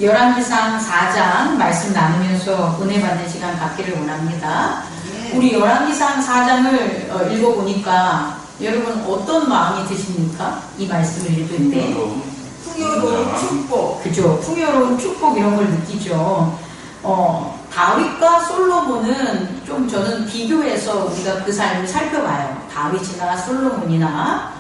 열왕기상 4장 말씀 나누면서 은혜 받는 시간 갖기를 원합니다. 우리 열왕기상 4장을 읽어보니까 여러분 어떤 마음이 드십니까? 이 말씀을 읽을 때 풍요로운 축복, 그죠? 풍요로운 축복 이런 걸 느끼죠. 다윗과 솔로몬은 좀 저는 비교해서 우리가 그 삶을 살펴봐요. 다윗이나 솔로몬이나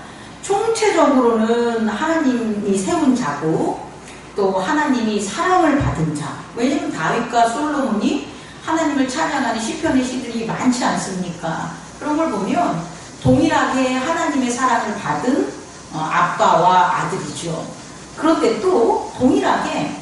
총체적으로는 하나님이 세운 자고 또 하나님이 사랑을 받은 자. 왜냐면 다윗과 솔로몬이 하나님을 찬양하는 시편의 시들이 많지 않습니까? 그런 걸 보면 동일하게 하나님의 사랑을 받은 아빠와 아들이죠. 그런데 또 동일하게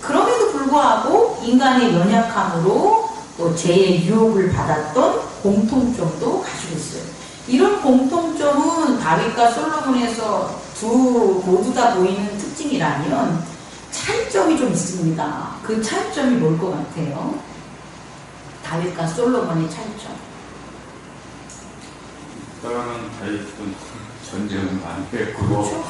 그럼에도 불구하고 인간의 연약함으로 또 죄의 유혹을 받았던 공통점도 가지고 있어요. 이런 공통점은 다윗과 솔로몬에서 모두 다 보이는 특징이라면 차이점이 좀 있습니다. 그 차이점이 뭘 것 같아요? 다윗과 솔로몬의 차이점. 일단은 다윗은 전쟁을 많이 했고, 그렇죠.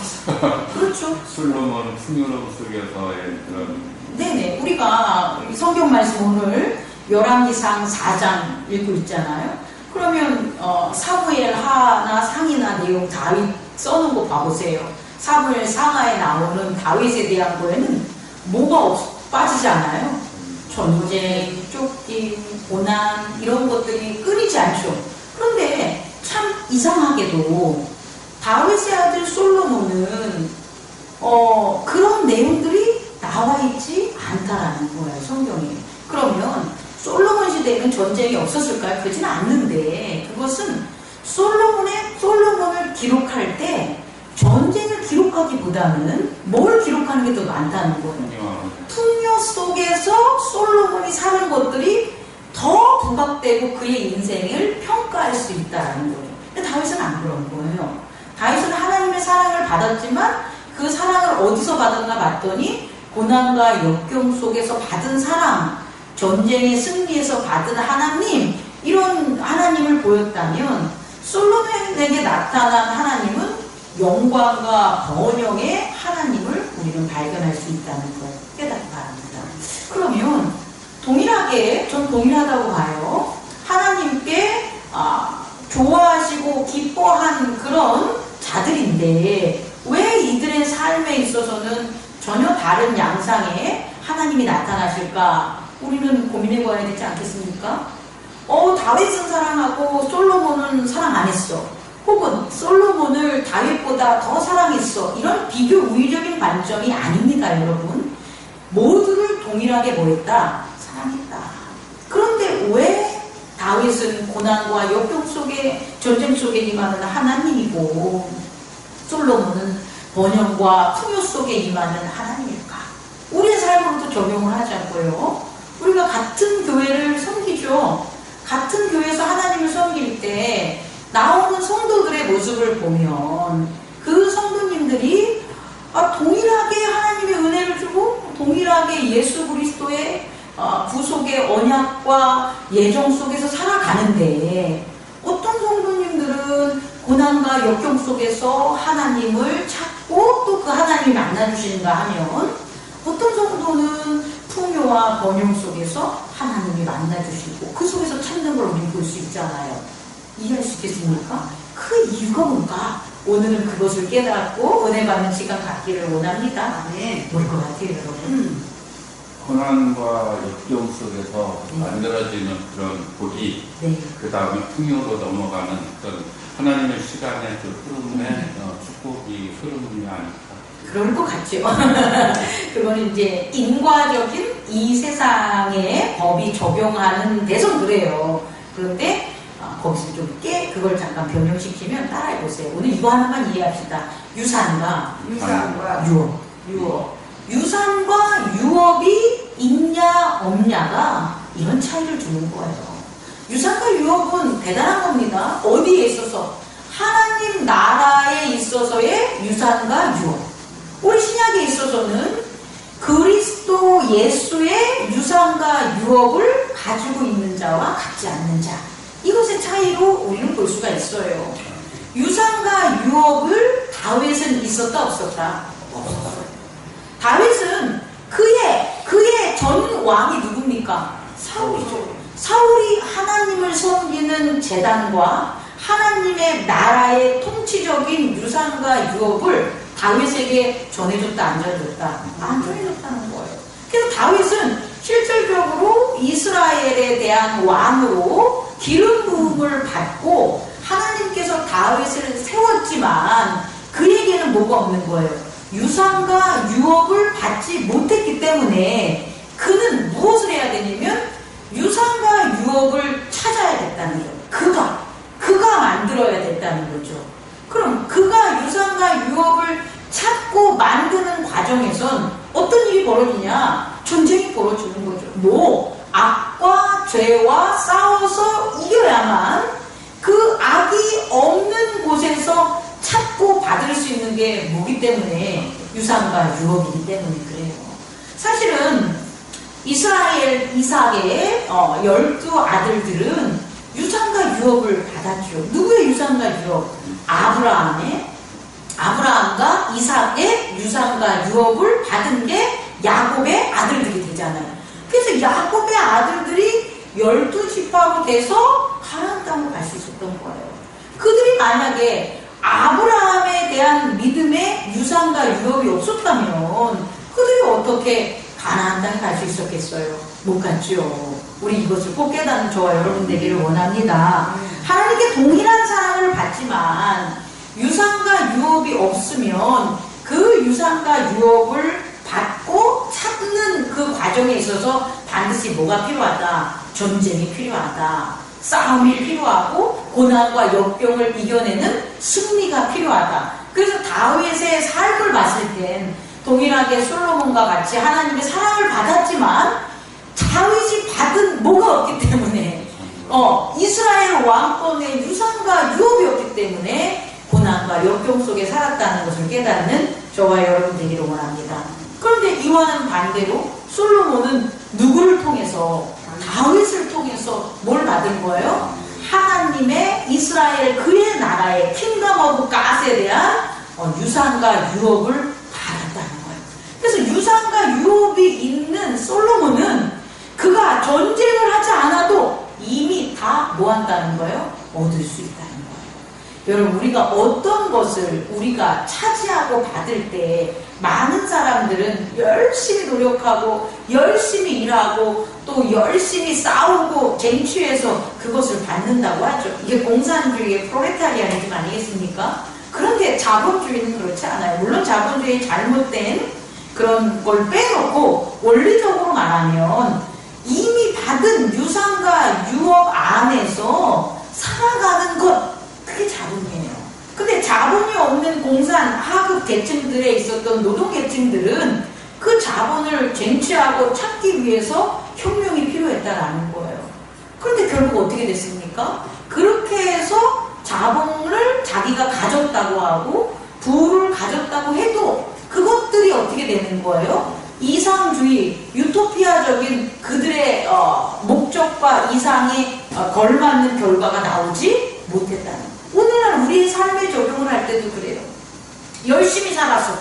그렇죠. 솔로몬은 풍요로움 속에서의 그런. 네네. 우리가 성경 말씀 오늘 열왕기상 4장 읽고 있잖아요. 그러면 사무엘 하나 상이나 내용 다윗 써놓은 거 봐보세요. 사무엘 상하에 나오는 다윗에 대한 거에는 뭐가 빠지지 않아요? 전쟁, 쫓김, 고난 이런 것들이 끊이지 않죠. 그런데 참 이상하게도 다윗의 아들 솔로몬은 그런 내용들이 나와 있지 않다라는 거예요, 성경에. 그러면 솔로몬 시대에는 전쟁이 없었을까요? 그러진 않는데 그것은 솔로몬을 기록할 때 전쟁을 기록하기보다는 뭘 기록하는 게 더 많다는 거예요. 풍요 속에서 솔로몬이 사는 것들이 더 부각되고 그의 인생을 평가할 수 있다는 거예요. 근데 다윗은 안 그런 거예요. 다윗은 하나님의 사랑을 받았지만 그 사랑을 어디서 받았나 봤더니 고난과 역경 속에서 받은 사랑, 전쟁의 승리에서 받은 하나님, 이런 하나님을 보였다면 솔로몬에게 나타난 하나님은 영광과 번영의 하나님을 우리는 발견할 수 있다는 걸 깨닫기 바랍니다. 그러면 동일하게, 전 동일하다고 봐요. 하나님께 좋아하시고 기뻐한 그런 자들인데 왜 이들의 삶에 있어서는 전혀 다른 양상의 하나님이 나타나실까? 우리는 고민해 봐야 되지 않겠습니까? 다윗은 사랑하고 솔로몬은 사랑 안 했어. 혹은 솔로몬을 다윗보다 더 사랑했어. 이런 비교 우위적인 관점이 아닙니다, 여러분. 모두를 동일하게 뭐했다? 사랑했다. 그런데 왜 다윗은 고난과 역경 속에, 전쟁 속에 임하는 하나님이고 솔로몬은 번영과 풍요 속에 임하는 하나님일까? 우리의 삶으로도 적용을 하자고요. 우리가 같은 교회를 섬기죠. 같은 교회에서 하나님을 섬길 때 나오는 성도들의 모습을 보면 그 성도님들이 동일하게 하나님의 은혜를 주고 동일하게 예수 그리스도의 구속의 언약과 예정 속에서 살아가는데 어떤 성도님들은 고난과 역경 속에서 하나님을 찾고 또 그 하나님이 만나주시는가 하면 어떤 성도는 풍요와 번영 속에서 하나님이 만나주시고 그 속에서 찾는 걸 우리 볼 수 있잖아요. 이해할 수 있겠습니까? 그 이유가 뭔가? 오늘은 그것을 깨닫고 은혜 받는 시간 갖기를 원합니다. 네. 뭘 것 같아요, 여러분? 고난과 역경 속에서 만들어지는 그런 복이, 네. 그 다음에 풍요로 넘어가는 그런 하나님의 시간의 그 흐름의 축복이 흐름이 아닐까. 그럴 것 같죠. 그건 이제 인과적인 이 세상의 법이 적용하는 데서 그래요. 그런데 거기서 좀 그걸 잠깐 변형시키면 따라해보세요. 오늘 이거 하나만 이해합시다. 유산과 유업. 유산과 유업이 있냐 없냐가 이런 차이를 주는 거예요. 유산과 유업은 대단한 겁니다. 어디에 있어서? 하나님 나라에 있어서의 유산과 유업. 우리 신약에 있어서는 그리스도 예수의 유산과 유업을 가지고 있는 자와 갖지 않는 자. 이것의 차이로 우리는 볼 수가 있어요. 유산과 유업을 다윗은 있었다 없었다? 없었어요. 다윗은 그의 왕이 누굽니까? 사울이죠. 사울이 하나님을 섬기는 제단과 하나님의 나라의 통치적인 유산과 유업을 다윗에게 전해줬다, 안 전해줬다? 안 전해줬다는 거예요. 그래서 다윗은 실질적으로 이스라엘에 대한 왕으로 기름 부음을 받고 하나님께서 다윗을 세웠지만 그에게는 뭐가 없는 거예요? 유산과 유업을 받지 못했기 때문에 그는 무엇을 해야 되냐면 유산과 유업을 찾아야 됐다는 거예요. 그가 만들어야 됐다는 거죠. 그럼 그가 유산과 유업을 찾고 만드는 과정에선 어떤 일이 벌어지냐? 전쟁이 벌어지는 거죠. 악과 죄와 싸워서 이겨야만 그 악이 없는 곳에서 찾고 받을 수 있는 게 뭐기 때문에 유산과 유업이기 때문에 그래요. 사실은 이삭의 12 아들들은 유산과 유업을 받았죠. 누구의 유산과 유업? 아브라함과 이삭의 유산과 유업을 받은 게 야곱의 아들들이 되잖아요. 그래서 야곱의 아들들이 12지파로 돼서 가나안 땅으로 갈 수 있었던 거예요. 그들이 만약에 아브라함에 대한 믿음의 유산과 유업이 없었다면 그들이 어떻게 가나안 땅에 갈 수 있었겠어요? 못 갔죠. 우리 이것을 꼭 깨닫는 저와 여러분 되기를 원합니다. 하나님께 동일한 사랑을 받지만 유산과 유업이 없으면 그 유산과 유업을 받고 찾는 그 과정에 있어서 반드시 뭐가 필요하다? 전쟁이 필요하다. 싸움이 필요하고 고난과 역경을 이겨내는 승리가 필요하다. 그래서 다윗의 삶을 봤을 땐 동일하게 솔로몬과 같이 하나님의 사랑을 받았지만 다윗이 받은 뭐가 없기 때문에 이스라엘 왕권의 유산과 유업이 없기 때문에 고난과 역경 속에 살았다는 것을 깨닫는 저와 여러분 되기를 원합니다. 그런데 이와는 반대로 솔로몬은 누구를 통해서? 다윗을 통해서 뭘 받은 거예요? 하나님의 이스라엘 그의 나라의 킹덤 오브 갓에 대한 유산과 유업을 받았다는 거예요. 그래서 유산과 유업이 있는 솔로몬은 그가 전쟁을 하지 않아도 이미 다 뭐 한다는 거예요? 얻을 수 있다는 거예요. 여러분, 우리가 어떤 것을 우리가 차지하고 받을 때 많은 사람들은 열심히 노력하고 열심히 일하고 또 열심히 싸우고 쟁취해서 그것을 받는다고 하죠. 이게 공산주의의 프롤레타리아니즘 아니겠습니까? 그런데 자본주의는 그렇지 않아요. 물론 자본주의의 잘못된 그런 걸 빼놓고 원리적으로 말하면 이미 받은 유산과 유업 안에서 살아가는 것, 그게 자본이에요. 근데 자본이 없는 공산 하급 계층들에 있었던 노동 계층들은 그 자본을 쟁취하고 찾기 위해서 혁명이 필요했다라는 거예요. 그런데 결국 어떻게 됐습니까? 그렇게 해서 자본을 자기가 가졌다고 하고 부를 가졌다고 해도 그것들이 어떻게 되는 거예요? 이상주의, 유토피아적인 그들의 목적과 이상에 걸맞는 결과가 나오지 못했다는 거예요. 오늘날 우리의 삶에 적용을 할 때도 그래요. 열심히 살아서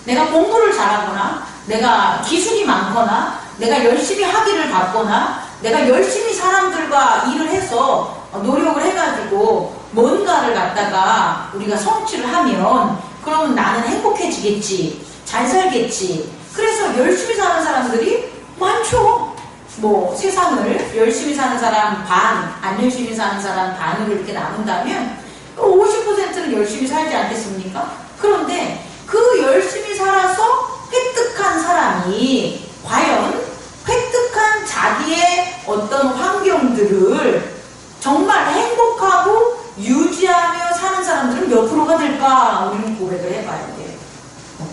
내가 공부를 잘하거나 내가 기술이 많거나 내가 열심히 학위를 받거나 내가 열심히 사람들과 일을 해서 노력을 해가지고 뭔가를 갖다가 우리가 성취를 하면 그러면 나는 행복해지겠지, 잘 살겠지. 그래서 열심히 사는 사람들이 많죠. 뭐 세상을 열심히 사는 사람 반, 안 열심히 사는 사람 반으로 이렇게 나눈다면 50%는 열심히 살지 않겠습니까? 그런데 그 열심히 살아서 획득한 사람이 과연 획득한 자기의 어떤 환경들을 정말 행복하고 유지하며 사는 사람들은 몇 프로가 될까? 우리는 고백을 해봐야 돼요.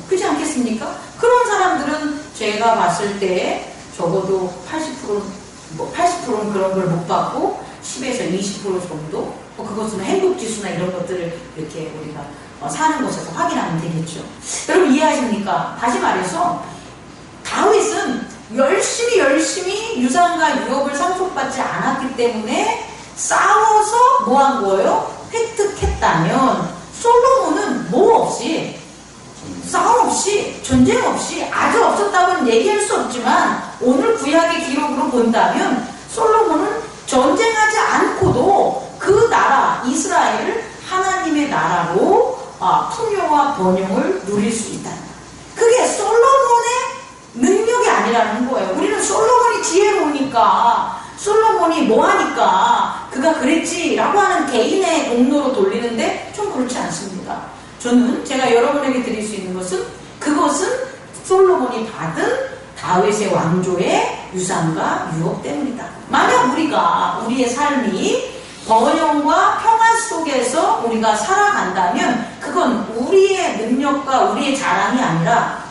그렇지 않겠습니까? 그런 사람들은 제가 봤을 때 적어도 80%는 그런 걸 못 받고 10에서 20% 정도 그것은 행복지수나 이런 것들을 이렇게 우리가 사는 곳에서 확인하면 되겠죠. 여러분 이해하십니까? 다시 말해서 다윗은 열심히 유산과 유업을 상속받지 않았기 때문에 싸워서 뭐 한 거예요? 획득했다면 솔로몬은 뭐 없이 싸움 없이 전쟁 없이 아주 없었다고는 얘기할 수 없지만 오늘 구약 구약의 기록으로 본다면 솔로몬은 전쟁하지 않고도 그 나라 이스라엘을 하나님의 나라로 풍요와 번영을 누릴 수 있다. 그게 솔로몬의 능력이 아니라는 거예요. 우리는 솔로몬이 지혜로우니까, 솔로몬이 뭐하니까 그가 그랬지라고 하는 개인의 공로로 돌리는데 좀 그렇지 않습니다. 저는 제가 여러분에게 드릴 수 있는 것은 그것은 솔로몬이 받은 다윗의 왕조의 유산과 유업 때문이다. 만약 우리가 우리의 삶이 번영과 평화 속에서 우리가 살아간다면 그건 우리의 능력과 우리의 자랑이 아니라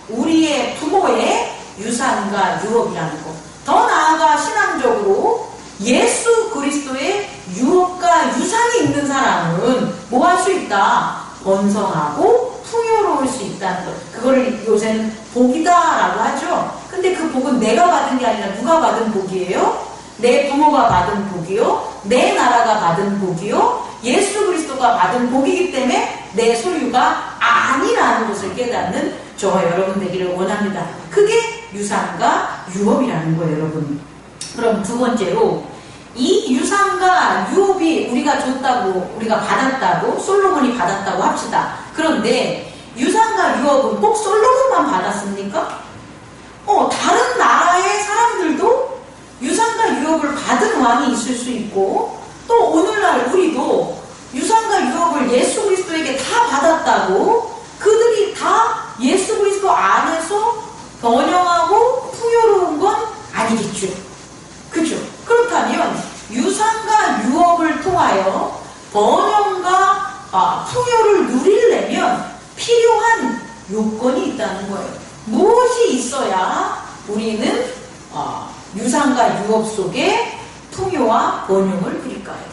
우리의 부모의 유산과 유업이라는 것. 더 나아가 신앙적으로 예수 그리스도의 유업과 유산이 있는 사람은 뭐 할 수 있다? 번성하고 풍요로울 수 있다는 것. 그거를 요새는 복이다라고 하죠. 근데 그 복은 내가 받은 게 아니라 누가 받은 복이에요? 내 부모가 받은 복이요, 내 나라가 받은 복이요, 예수 그리스도가 받은 복이기 때문에 내 소유가 아니라는 것을 깨닫는 저와 여러분 되기를 원합니다. 그게 유산과 유업이라는 거예요, 여러분. 그럼 두 번째로 이 유산과 유업이 우리가 줬다고, 우리가 받았다고, 솔로몬이 받았다고 합시다. 그런데 유산과 유업은 꼭 솔로몬만 받았습니까? 다른 나라의 사람들도 유산과 유업을 받은 왕이 있을 수 있고, 또 오늘날 우리도 유산과 유업을 예수 그리스도에게 다 받았다고 그들이 다 예수 그리스도 안에서 번영하고 풍요로운 건 아니겠죠. 그죠? 그렇다면 유산과 유업을 통하여 번영과 풍요를 누리려면 필요한 요건이 있다는 거예요. 무엇이 있어야 우리는 유산과 유업 속에 풍요와 번영을 누릴까요?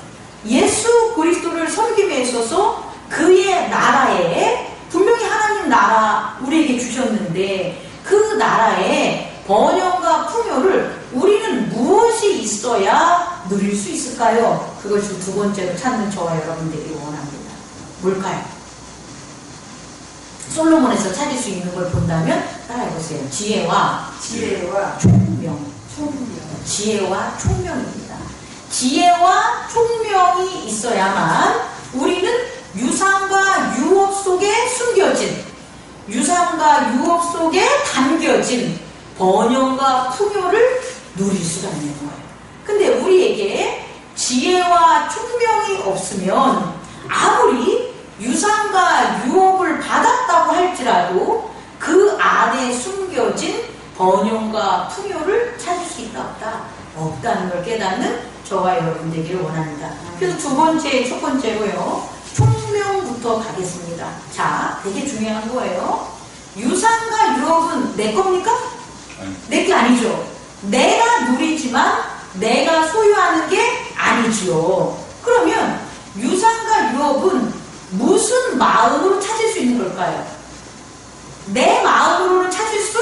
예수 그리스도를 섬김에 있어서 그의 나라에, 분명히 하나님 나라 우리에게 주셨는데 그 나라의 번영과 풍요를 우리는 무엇이 있어야 누릴 수 있을까요? 그것이 두 번째로 찾는 저와 여러분들이 원합니다. 뭘까요? 솔로몬에서 찾을 수 있는 걸 본다면 따라해보세요. 지혜와 총명. 지혜와 총명입니다. 지혜와 총명이 있어야만 우리는 유산과 유업 속에 숨겨진, 유산과 유업 속에 담겨진 번영과 풍요를 누릴 수가 있는 거예요. 근데 우리에게 지혜와 총명이 없으면 아무리 유산과 유업을 받았다고 할지라도 그 안에 숨겨진 번영과 풍요를 찾을 수 있다 없다는 걸 깨닫는 저와 여러분 되기를 원합니다. 그래서 첫 번째로요, 총명부터 가겠습니다. 자, 되게 중요한 거예요. 유산과 유업은 내 겁니까? 내 게 아니죠. 내가 누리지만 내가 소유하는 게 아니지요. 그러면 유산과 유업은 무슨 마음으로 찾을 수 있는 걸까요? 내 마음으로는 찾을 수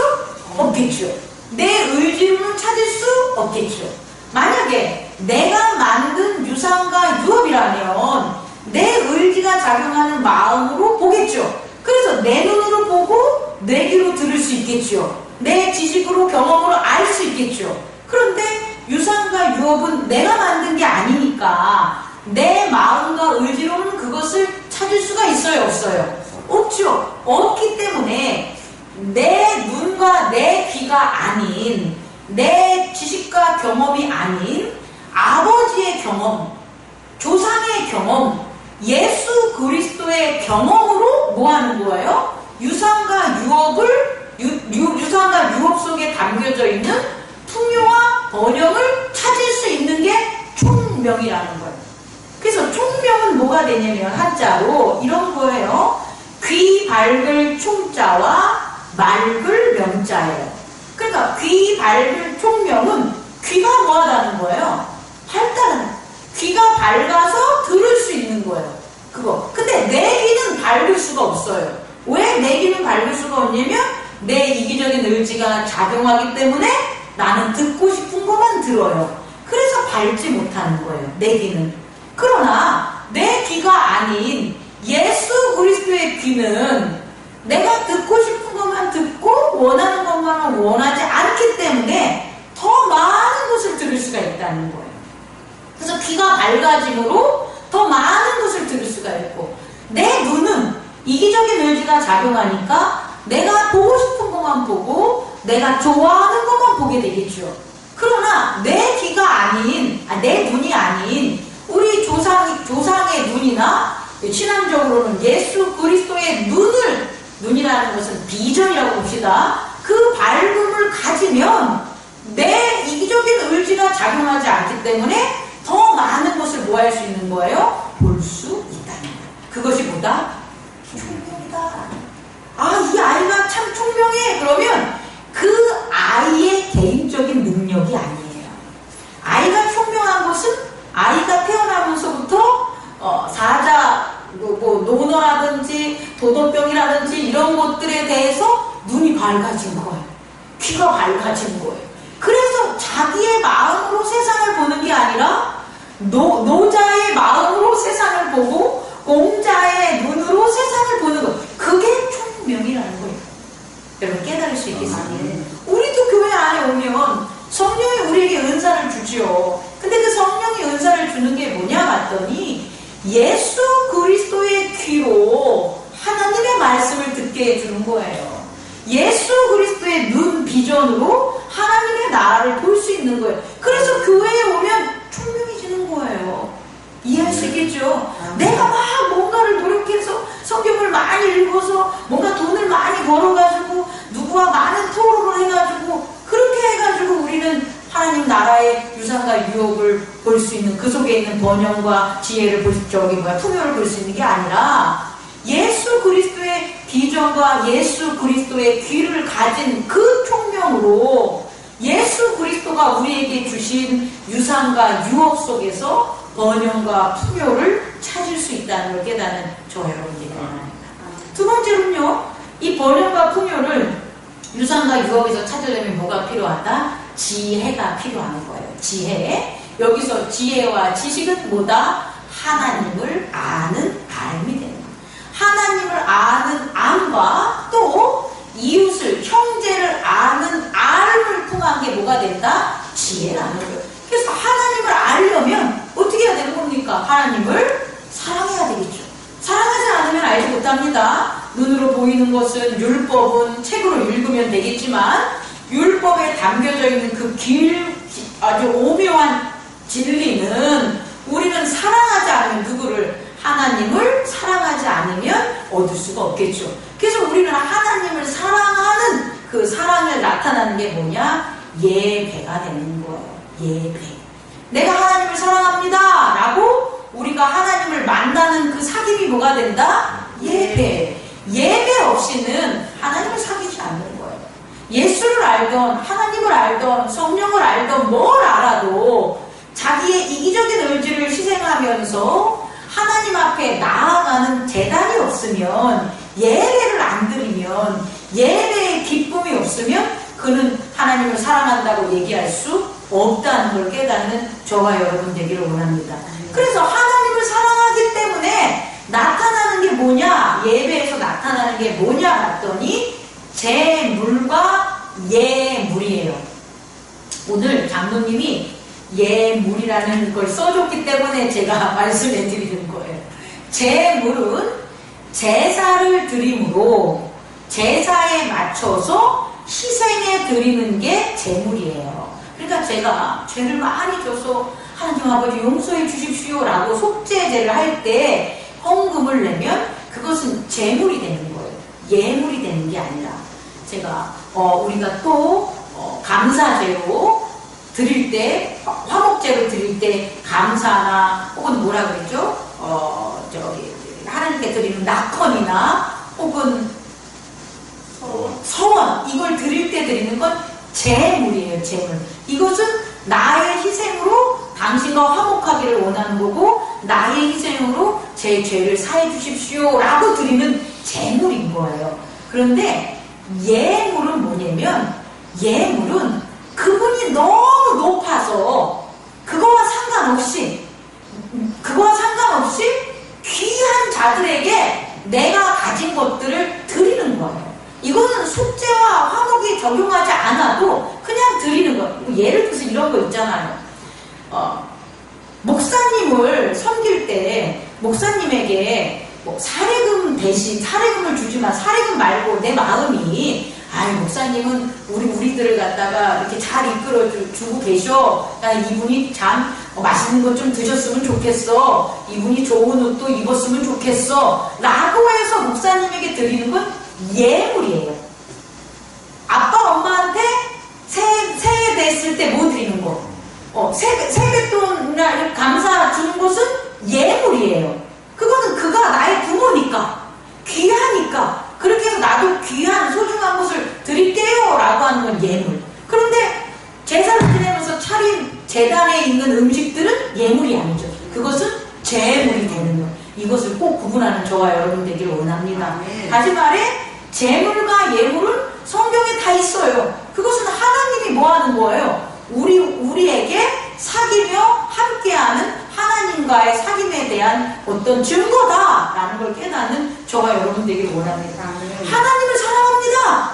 없겠죠. 내 의지로는 찾을 수 없겠죠. 만약에 내가 만든 유산과 유업이라면 내 의지가 작용하는 마음으로 보겠죠. 그래서 내 눈으로 보고 내 귀로 들을 수 있겠죠. 내 지식으로 경험으로 알 수 있겠죠. 그런데 유산과 유업은 내가 만든 게 아니니까 내 마음과 의지로는 그것을 찾을 수가 있어요, 없어요? 없죠. 없기 때문에 내 눈과 내 귀가 아닌, 내 지식과 경험이 아닌 아버지의 경험, 조상의 경험, 예수 그리스도의 경험으로 뭐 하는 거예요? 유산과 유업 속에 담겨져 있는 풍요와 번영을 찾을 수 있는 게 총명이라는 거예요. 그래서 총명은 뭐가 되냐면 한자로 이런 거예요. 귀 밝을 총자와 맑을 명자예요. 그러니까 귀 밝을 총명은 귀가 뭐하다는 거예요? 밝다는, 귀가 밝아서 들을 수 있는 거예요. 그거. 근데 내 귀는 밝을 수가 없어요. 왜 내 귀는 밝을 수가 없냐면 내 이기적인 의지가 작용하기 때문에 나는 듣고 싶은 것만 들어요. 그래서 밝지 못하는 거예요, 내 귀는. 그러나 내 귀가 아닌 예수 그리스도의 귀는 내가 듣고 싶은 것만 듣고 원하는 것만 원하지 않기 많기 때문에 더 많은 것을 들을 수가 있다는 거예요. 그래서 귀가 밝아짐으로 더 많은 것을 들을 수가 있고, 내 눈은 이기적인 의지가 작용하니까 내가 보고 싶은 것만 보고 내가 좋아하는 것만 보게 되겠죠. 그러나 내 귀가 아닌, 내 눈이 아닌 우리 조상의 눈이나 신앙적으로는 예수 그리스도의 눈이라는 것은 비전이라고 봅시다. 그 밝음을 가지면 내 이기적인 의지가 작용하지 않기 때문에 더 많은 것을 뭐 할 수 있는 거예요? 볼 수 있다는 거예요. 그것이 뭐다? 총명이다. 아, 이 아이가 참 총명해. 그러면 그 아이의 개인적인 능력이 아니에요. 아이가 총명한 것은 아이가 태어나면서부터 노너라든지 도덕병이라든지 이런 것들에 대해서 눈이 밝아진 거예요. 귀가 밝아진 거예요. 그래서 자기의 마음으로 세상을 보는 게 아니라 노자의 마음으로 세상을 보고 공자의 눈으로 세상을 보는 것. 그게 총명이라는 거예요. 여러분 깨달을 수 있겠습니다. 우리도 교회 안에 오면 성령이 우리에게 은사를 주지요. 근데 그 성령이 은사를 주는 게 뭐냐 봤더니 예수 그리스도의 귀로 하나님의 말씀을 듣게 해주는 거예요. 예수 그리스도의 눈 비전으로 하나님의 나라를 볼 수 있는 거예요. 그래서 교회에 오면 총명해지는 거예요. 이해하시겠죠? 내가 막 뭔가를 노력해서 성경을 많이 읽어서 뭔가 돈을 많이 벌어가지고 누구와 많은 토론을 해가지고 그렇게 해가지고 우리는 하나님 나라의 유산과 유업을 볼 수 있는, 그 속에 있는 번영과 지혜를 풍요를 볼 수 있는 게 아니라 예수 그리스도의 비전과 예수 그리스도의 귀를 가진 그 총명으로 예수 그리스도가 우리에게 주신 유산과 유업 속에서 번영과 풍요를 찾을 수 있다는 걸 깨닫는 저와 여러분들이 원합니다. 두 번째로는요, 이 번영과 풍요를 유산과 유업에서 찾으려면 뭐가 필요하다? 지혜가 필요한 거예요. 지혜. 여기서 지혜와 지식은 뭐다? 하나님을 아는 알미 되는 거예요. 하나님을 아는 암과 또 이웃을, 형제를 아는 알을 통한 게 뭐가 된다? 지혜라는 거예요. 그래서 하나님을 알려면 어떻게 해야 되는 겁니까? 하나님을 사랑해야 되겠죠. 사랑하지 않으면 알지 못합니다. 눈으로 보이는 것은 율법은 책으로 읽으면 되겠지만 율법에 담겨져 있는 그 아주 오묘한 진리는 우리는 사랑하지 않으면 누구를? 하나님을 사랑하지 않으면 얻을 수가 없겠죠. 그래서 우리는 하나님을 사랑하는 그 사랑을 나타나는 게 뭐냐? 예배가 되는 거예요. 예배. 내가 하나님을 사랑합니다 라고 우리가 하나님을 만나는 그 사귐이 뭐가 된다? 예배. 예배 없이는 하나님을 사귀지 않는 거예요. 예수를 알던, 하나님을 알던, 성령을 알던 뭘 알아도 자기의 이기적인 의지를 희생하면서 하나님 앞에 나아가는 재단이 없으면, 예배를 안 드리면, 예배의 기쁨이 없으면 그는 하나님을 사랑한다고 얘기할 수 없다는 걸 깨닫는 저와 여러분 되기를 원합니다. 그래서 하나님을 사랑하기 때문에 나타나는 게 뭐냐? 예배에서 나타나는 게 뭐냐 봤더니 제물과 예물이에요. 오늘 장로님이 예물이라는 걸 써줬기 때문에 제가 말씀해 드리는 거예요. 제물은 제사를 드림으로 제사에 맞춰서 희생해 드리는 게 제물이에요. 그러니까 제가 죄를 많이 져서 하나님 아버지 용서해 주십시오 라고 속죄제를 할 때 헌금을 내면 그것은 제물이 되는 거예요. 예물이 되는 게 아니라 제가 우리가 또 감사제로 드릴 때, 화목제로 드릴 때 감사나 혹은 뭐라 그랬죠? 하나님께 드리는 낙헌이나 혹은 서원, 이걸 드릴 때 드리는 건 제물이에요. 제물. 이것은 나의 희생으로 당신과 화목하기를 원하는 거고 나의 희생으로 제 죄를 사해 주십시오 라고 드리는 제물인 거예요. 그런데 예물은 뭐냐면, 예물은 그분이 너무 높아서 그거와 상관없이 귀한 자들에게 내가 가진 것들을 드리는 거예요. 이거는 속죄와 화목이 적용하지 않아도 그냥 이런 거 있잖아요. 목사님을 섬길 때 목사님에게 뭐 사례금 대신 사례금을 주지만 사례금 말고 내 마음이 목사님은 우리들을 갖다가 이렇게 잘 이끌어주고 계셔. 이분이 참 맛있는 것 좀 드셨으면 좋겠어. 이분이 좋은 옷도 입었으면 좋겠어. 라고 해서 목사님에게 드리는 건 예물이에요. 아빠 엄마한테 새해 됐을 때 뭐 드리는 거? 세뱃돈이나 감사 주는 것은 예물이에요. 그거는 그가 나의 부모니까 귀하니까 그렇게 해서 나도 귀한 소중한 것을 드릴게요 라고 하는 건 예물. 그런데 제사를 지내면서 차린 제단에 있는 음식들은 예물이 아니죠. 그것은 재물이 되는 것. 이것을 꼭 구분하는 저와 여러분 되기를 원합니다. 다시 말해 재물과 예물은 성경에 다 있어요. 그것은 하나님이 뭐 하는 거예요? 우리에게 사귀며 함께하는 하나님과의 사귐에 대한 어떤 증거다라는 걸 깨닫는 저와 여러분 되기를 원합니다. 하나님을 사랑합니다.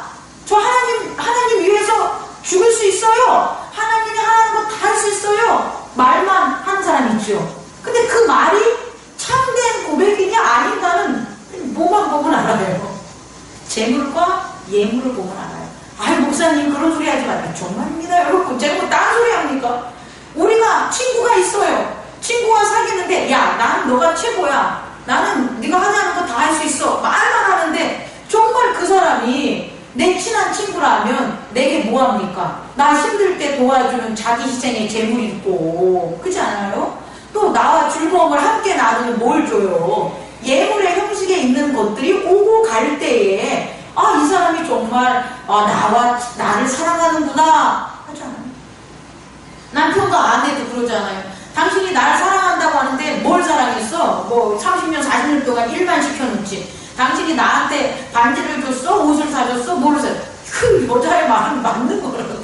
저 하나님 위해서 죽을 수 있어요. 하나님이 하라는 거 다 할 수 있어요. 말만 하는 사람 있죠. 근데 그 말이 참된 고백이냐 아닌가는 뭐만 보면 알아요. 재물과 예물을 보면 알아요. 목사님 그런 소리 하지 마요. 정말입니다 여러분. 제가 뭐 딴 소리 합니까? 우리가 친구가 있어요. 친구와 사귀는데 난 너가 최고야. 나는 네가 하자는 거 다 할 수 있어. 말만 하는데 정말 그 사람이 내 친한 친구라면 내게 뭐합니까? 나 힘들 때 도와주는 자기 희생의 재물이 있고 그렇지 않아요? 또 나와 즐거움을 함께 나누면 뭘 줘요? 예물의 형식에 있는 것들이 오고 갈 때에 이 사람이 정말 나를 사랑하는구나 하잖아요. 남편과 아내도 그러잖아요. 당신이 나를 사랑한다고 하는데 뭘 사랑했어? 30년 40년 동안 일만 시켜놓지. 당신이 나한테 반지를 줬어? 옷을 사줬어? 뭐를 사? 그 여자의 말은 맞는 거라고요.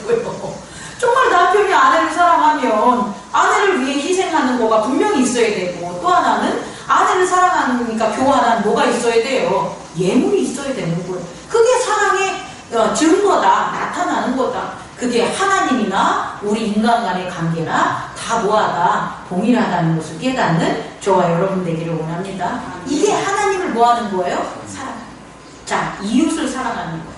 정말 남편이 아내를 사랑하면 아내를 위해 희생하는 거가 분명히 있어야 되고, 또 하나는 아내를 사랑하니까 교환한 뭐가 있어야 돼요? 예물이 있어야 되는 거예요. 그게 사랑의 증거다. 나타나는 거다. 그게 하나님이나 우리 인간 간의 관계나 다 뭐하다? 동일하다는 것을 깨닫는 저와 여러분 되기를 원합니다. 이게 하나님을 뭐하는 거예요? 사랑. 자, 이웃을 사랑하는 거예요.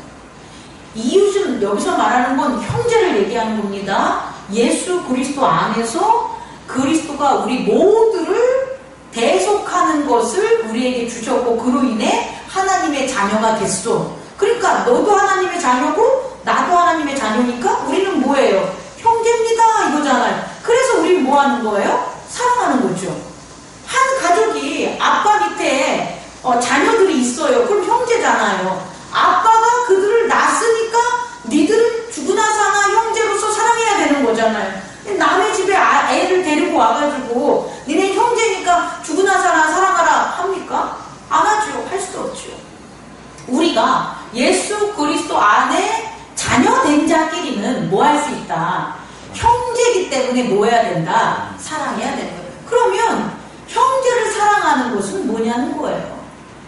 이웃은 여기서 말하는 건 형제를 얘기하는 겁니다. 예수 그리스도 안에서 그리스도가 우리 모두를 대속하는 것을 우리에게 주셨고 그로 인해 하나님의 자녀가 됐어. 그러니까 너도 하나님의 자녀고 나도 하나님의 자녀니까 우리는 뭐예요? 형제입니다 이거잖아요. 그래서 우리는 뭐 하는 거예요? 사랑하는 거죠. 한 가족이 아빠 밑에 자녀들이 있어요. 그럼 형제잖아요. 아빠가 그들을 낳았으니까 니들은 죽으나 사나 형제로서 사랑해야 되는 거잖아요. 남의 집에 애를 데리고 와가지고 니네 형제니까 죽으나 사나 사랑하라 합니까? 안 하죠. 할 수도 없죠. 우리가 예수 그리스도 안에 자녀된 자끼리는 뭐 할 수 있다? 형제이기 때문에 뭐 해야 된다? 사랑해야 되는 거예요. 그러면 형제를 사랑하는 것은 뭐냐는 거예요.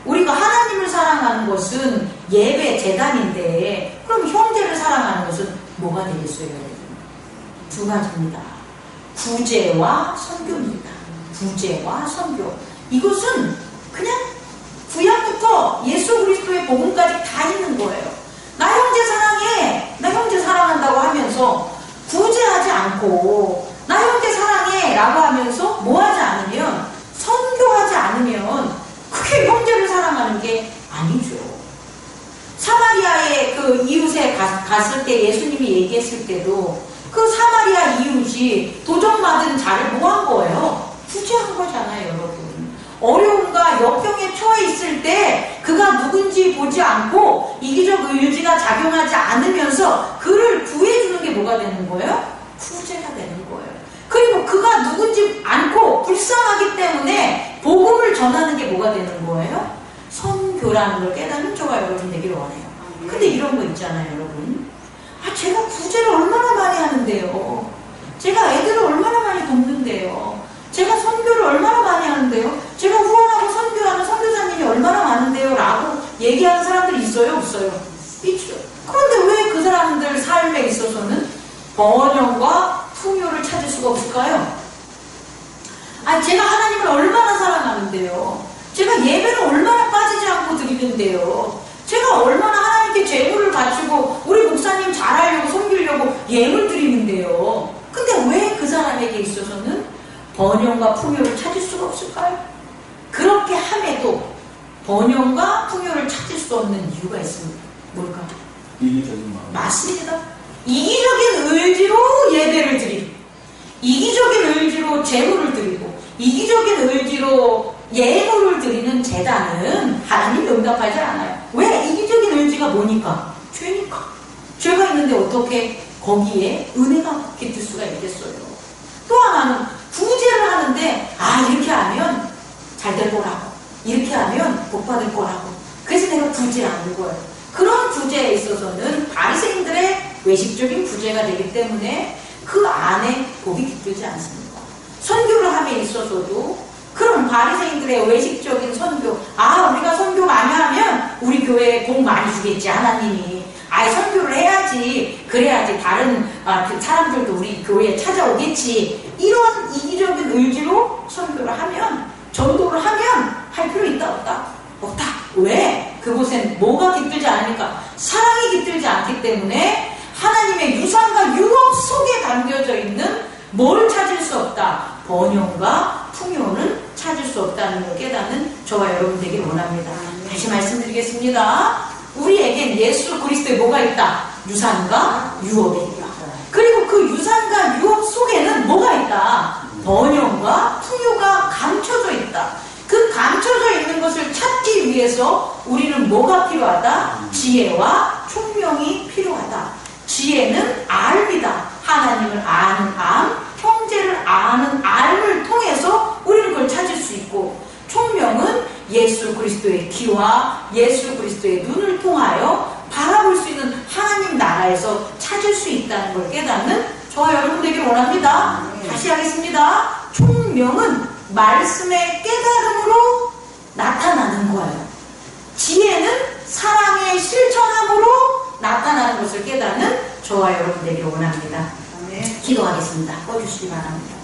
우리가 하나님을 사랑하는 것은 예배 제단인데 그럼 형제를 사랑하는 것은 뭐가 되겠어요? 두 가지입니다. 구제와 선교입니다. 구제와 선교. 이것은 그냥 구약부터 예수 그리스도의 복음까지 다 있는 거예요. 나 형제 사랑해. 나 형제 사랑한다고 하면서 구제하지 않고 나 형제 사랑해 라고 하면서 뭐 하지 않으면 선교하지 않으면 그게 형제를 사랑하는 게 아니죠. 사마리아의 그 이웃에 갔을 때 예수님이 얘기했을 때도 그 사마리아 이웃이 도적맞은 자를 뭐 한 거예요? 구제한 거잖아요, 여러분. 어려움과 역경에 처해 있을 때 그가 누군지 보지 않고 이기적 의지가 작용하지 않으면서 그를 구해주는 게 뭐가 되는 거예요? 구제가 되는 거예요. 그리고 그가 누군지 않고 불쌍하기 때문에 복음을 전하는 게 뭐가 되는 거예요? 선교라는 걸 깨닫는 저와 여러분 되기를 원해요. 근데 이런 거 있잖아요, 여러분. 제가 구제를 얼마나 많이 하는데요. 제가 애들을 얼마나 많이 돕는데요. 제가 선교를 얼마나 많이 하는데요. 제가 후원하고 선교하는 선교사님이 얼마나 많은데요. 라고 얘기하는 사람들이 있어요? 없어요? 있죠. 그런데 왜 그 사람들 삶에 있어서는 번영과 풍요를 찾을 수가 없을까요? 아, 제가 하나님을 얼마나 사랑하는데요. 제가 예배를 얼마나 빠지지 않고 드리는데요. 제가 얼마나 하나님께 제물을 바치고 우리 목사님 잘하려고 섬기려고 예물 드리는데요. 근데 왜 그 사람에게 있어서는 번영과 풍요를 찾을 수가 없을까요? 그렇게 함에도 번영과 풍요를 찾을 수 없는 이유가 있습니다. 뭘까요? 이기적인 마음. 맞습니다. 이기적인 의지로 예배를 드리고, 이기적인 의지로 제물을 드리고, 이기적인 의지로 예물을 드리는 제단은 하나님이 응답하지 않아요. 왜? 이기적인 의지가 뭐니까? 죄니까. 죄가 있는데 어떻게 거기에 은혜가 깃들 수가 있겠어요? 또 하나는 구제를 하는데 이렇게 하면 잘 될 거라고, 이렇게 하면 복 받을 거라고, 그래서 내가 구제를 하는 거예요. 그런 구제에 있어서는 바리새인들의 외식적인 구제가 되기 때문에 그 안에 복이 깃들지 않습니다. 선교를 함에 있어서도 그럼 바리새인들의 외식적인 선교, 우리가 선교 많이 하면 우리 교회에 복 많이 주겠지 하나님이. 선교를 해야지, 그래야지 다른 그 사람들도 우리 교회에 찾아오겠지. 이런 이기적인 의지로 선교를 하면, 전도를 하면 할 필요 있다 없다? 없다. 왜? 그곳엔 뭐가 깃들지 않으니까? 사랑이 깃들지 않기 때문에 하나님의 유산과 유업 속에 담겨져 있는 뭘 찾을 수 없다? 번영과 풍요는 찾을 수 없다는 걸 깨닫는 저와 여러분 되길 원합니다. 다시 말씀드리겠습니다. 우리에겐 예수 그리스도에 뭐가 있다? 유산과 유업이 있다. 그리고 그 유산과 유업 속에는 뭐가 있다? 번영과 풍요가 감춰져 있다. 그 감춰져 있는 것을 찾기 위해서 우리는 뭐가 필요하다? 지혜와 총명이 필요하다. 지혜는 알이다. 하나님을 아는 알, 형제를 아는 알을 통해서 우리는 그걸 찾을 수 있고, 총명은 예수 그리스도의 귀와 예수 그리스도의 눈을 통하여 바라볼 수 있는 하나님 나라에서 찾을 수 있다는 걸 깨닫는 저와 여러분 되길 원합니다. 다시 하겠습니다. 총명은 말씀의 깨달음으로 나타나는 거예요. 지혜는 사랑의 실천함으로 나타나는 것을 깨닫는 저와 여러분 되길 원합니다. 기도하겠습니다. 꺼주시기 바랍니다.